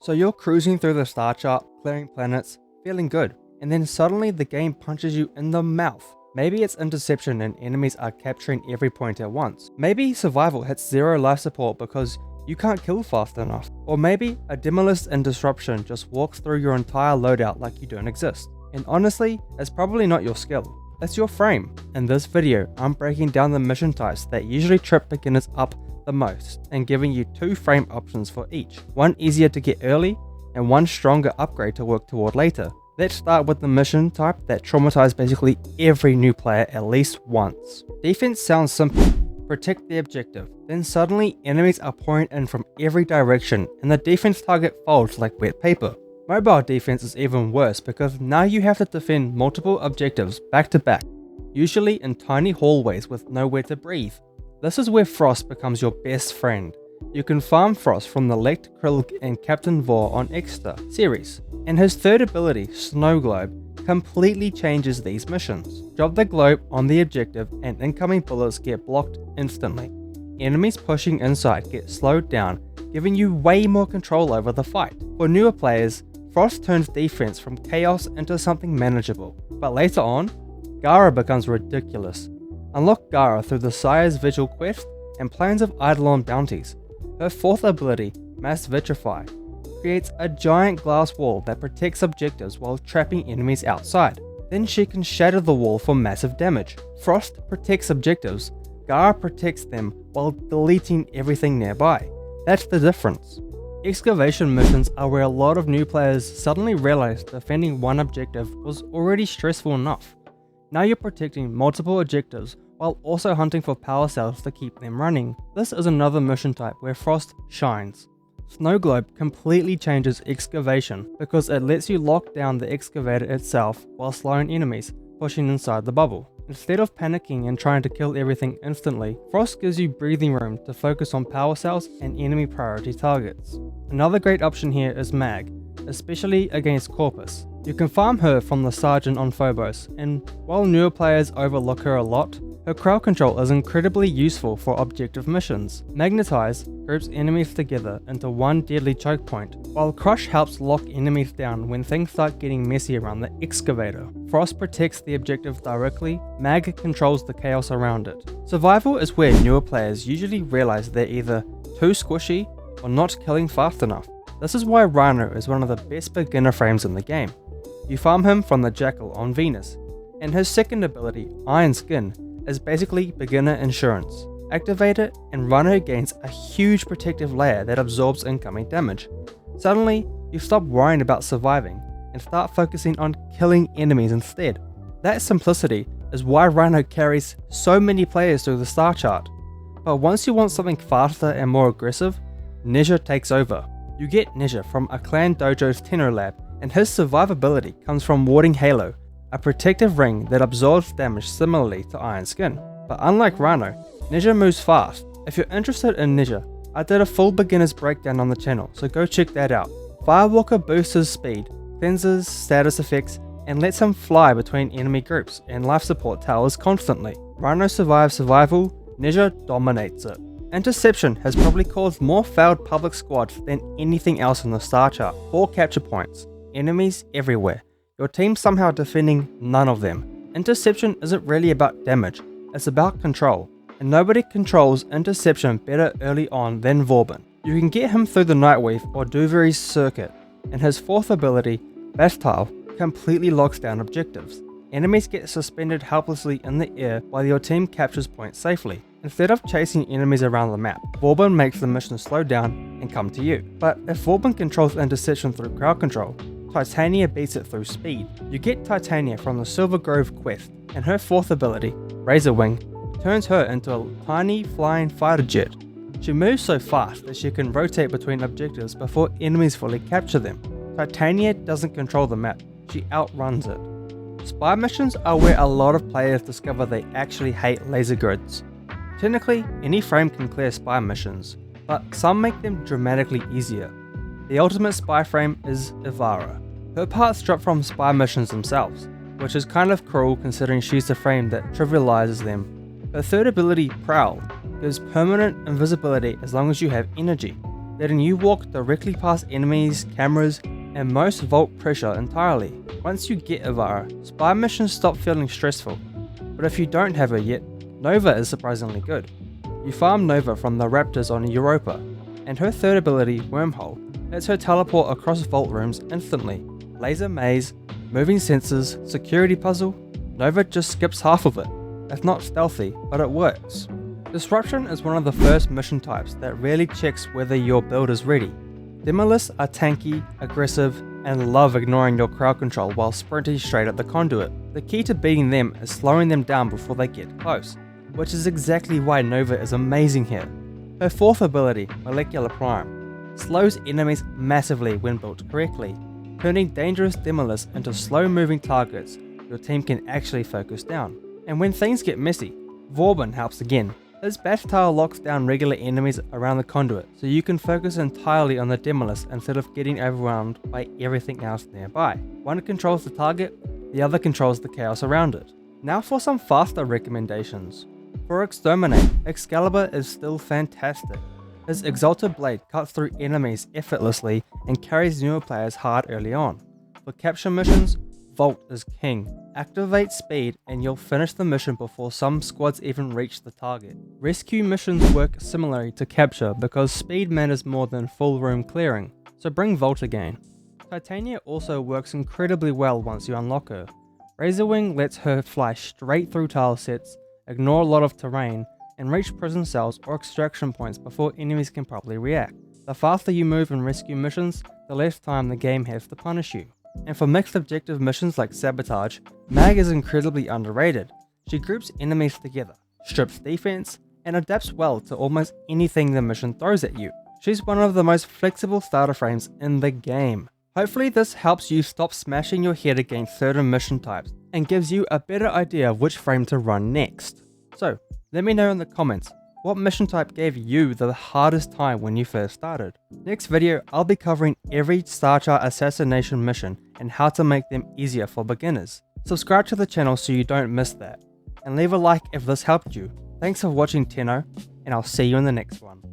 So you're cruising through the star chart, clearing planets, feeling good, and then suddenly the game punches you in the mouth. Maybe it's interception and enemies are capturing every point at once. Maybe survival hits 0 life support because you can't kill fast enough. Or maybe a demolist and disruption just walks through your entire loadout like you don't exist. And honestly, it's probably not your skill. It's your frame. In this video, I'm breaking down the mission types that usually trip beginners up the most and giving you 2 frame options for each. One easier to get early and one stronger upgrade to work toward later. Let's start with the mission type that traumatized basically every new player at least once. Defense sounds simple. Protect the objective. Then suddenly enemies are pouring in from every direction and the defense target folds like wet paper. Mobile defense is even worse because now you have to defend multiple objectives back to back, usually in tiny hallways with nowhere to breathe. This is where Frost becomes your best friend. You can farm Frost from the Lect Krill and Captain Vor on Exter series, and his third ability, Snow Globe, completely changes these missions. Drop the globe on the objective and incoming bullets get blocked instantly. Enemies pushing inside get slowed down, giving you way more control over the fight. For newer players, Frost turns defense from chaos into something manageable, but later on, Gara becomes ridiculous. Unlock Gara through the Sire's Vigil quest and Plans of Eidolon bounties. Her fourth ability, Mass Vitrify, creates a giant glass wall that protects objectives while trapping enemies outside. Then she can shatter the wall for massive damage. Frost protects objectives, Gara protects them while deleting everything nearby. That's the difference. Excavation missions are where a lot of new players suddenly realize defending one objective was already stressful enough. Now you're protecting multiple objectives while also hunting for power cells to keep them running. This is another mission type where Frost shines. Snow Globe completely changes Excavation because it lets you lock down the excavator itself while slowing enemies pushing inside the bubble. Instead of panicking and trying to kill everything instantly, Frost gives you breathing room to focus on power cells and enemy priority targets. Another great option here is Mag, especially against Corpus. You can farm her from the Sergeant on Phobos, and while newer players overlook her a lot, her crowd control is incredibly useful for objective missions. Magnetize groups enemies together into one deadly choke point, while Crush helps lock enemies down when things start getting messy around the excavator. Frost protects the objective directly, Mag controls the chaos around it. Survival is where newer players usually realize they're either too squishy or not killing fast enough. This is why Rhino is one of the best beginner frames in the game. You farm him from the Jackal on Venus, and his second ability, Iron Skin, is basically beginner insurance. Activate it and Rhino gains a huge protective layer that absorbs incoming damage. Suddenly, you stop worrying about surviving and start focusing on killing enemies instead. That simplicity is why Rhino carries so many players through the star chart. But once you want something faster and more aggressive, Nezha takes over. You get Nezha from a Clan Dojo's Tenno Lab, and his survivability comes from Warding Halo, a protective ring that absorbs damage similarly to Iron Skin. But unlike Rhino, Nezha moves fast. If you're interested in Nezha, I did a full beginner's breakdown on the channel, so go check that out. Firewalker boosts his speed, cleanses status effects, and lets him fly between enemy groups and life support towers constantly. Rhino survives survival, Nezha dominates it. Interception has probably caused more failed public squads than anything else on the star chart. 4 capture points, enemies everywhere, your team somehow defending none of them. Interception isn't really about damage, it's about control, and nobody controls Interception better early on than Vauban. You can get him through the Nightweave or Duvery's circuit, and his fourth ability, Bastile, completely locks down objectives. Enemies get suspended helplessly in the air while your team captures points safely. Instead of chasing enemies around the map, Vauban makes the mission slow down and come to you. But if Vauban controls Interception through crowd control, Titania beats it through speed. You get Titania from the Silver Grove quest, and her fourth ability, Razor Wing, turns her into a tiny flying fighter jet. She moves so fast that she can rotate between objectives before enemies fully capture them. Titania doesn't control the map, she outruns it. Spy missions are where a lot of players discover they actually hate laser grids. Technically, any frame can clear spy missions, but some make them dramatically easier. The ultimate spy frame is Ivara. Her parts drop from spy missions themselves, which is kind of cruel considering she's the frame that trivializes them. Her third ability, Prowl, gives permanent invisibility as long as you have energy. letting you walk directly past enemies, cameras, and most vault pressure entirely. Once you get Ivara, spy missions stop feeling stressful, but if you don't have her yet, Nova is surprisingly good. You farm Nova from the raptors on Europa, and her third ability, Wormhole, lets her teleport across vault rooms instantly. Laser maze, moving sensors, security puzzle, Nova just skips half of it. It's not stealthy, but it works. Disruption is one of the first mission types that really checks whether your build is ready. Demolists are tanky, aggressive, and love ignoring your crowd control while sprinting straight at the conduit. The key to beating them is slowing them down before they get close, which is exactly why Nova is amazing here. Her fourth ability, Molecular Prime, slows enemies massively when built correctly, turning dangerous demolists into slow-moving targets your team can actually focus down. And when things get messy, Vauban helps again. His bat tile locks down regular enemies around the conduit, so you can focus entirely on the demolists instead of getting overwhelmed by everything else nearby. One controls the target, the other controls the chaos around it. Now for some faster recommendations. For Exterminate, Excalibur is still fantastic. His Exalted Blade cuts through enemies effortlessly and carries newer players hard early on. For capture missions, Vault is king. Activate speed and you'll finish the mission before some squads even reach the target. Rescue missions work similarly to capture because speed matters more than full room clearing, so bring Vault again. Titania also works incredibly well once you unlock her. Razorwing lets her fly straight through tile sets, ignore a lot of terrain, and reach prison cells or extraction points before enemies can properly react. The faster you move in rescue missions, the less time the game has to punish you. And for mixed objective missions like Sabotage, Mag is incredibly underrated. She groups enemies together, strips defense, and adapts well to almost anything the mission throws at you. She's one of the most flexible starter frames in the game. Hopefully this helps you stop smashing your head against certain mission types and gives you a better idea of which frame to run next. So, let me know in the comments, what mission type gave you the hardest time when you first started? Next video, I'll be covering every Star Chart assassination mission and how to make them easier for beginners. Subscribe to the channel so you don't miss that, and leave a like if this helped you. Thanks for watching Tenno, and I'll see you in the next one.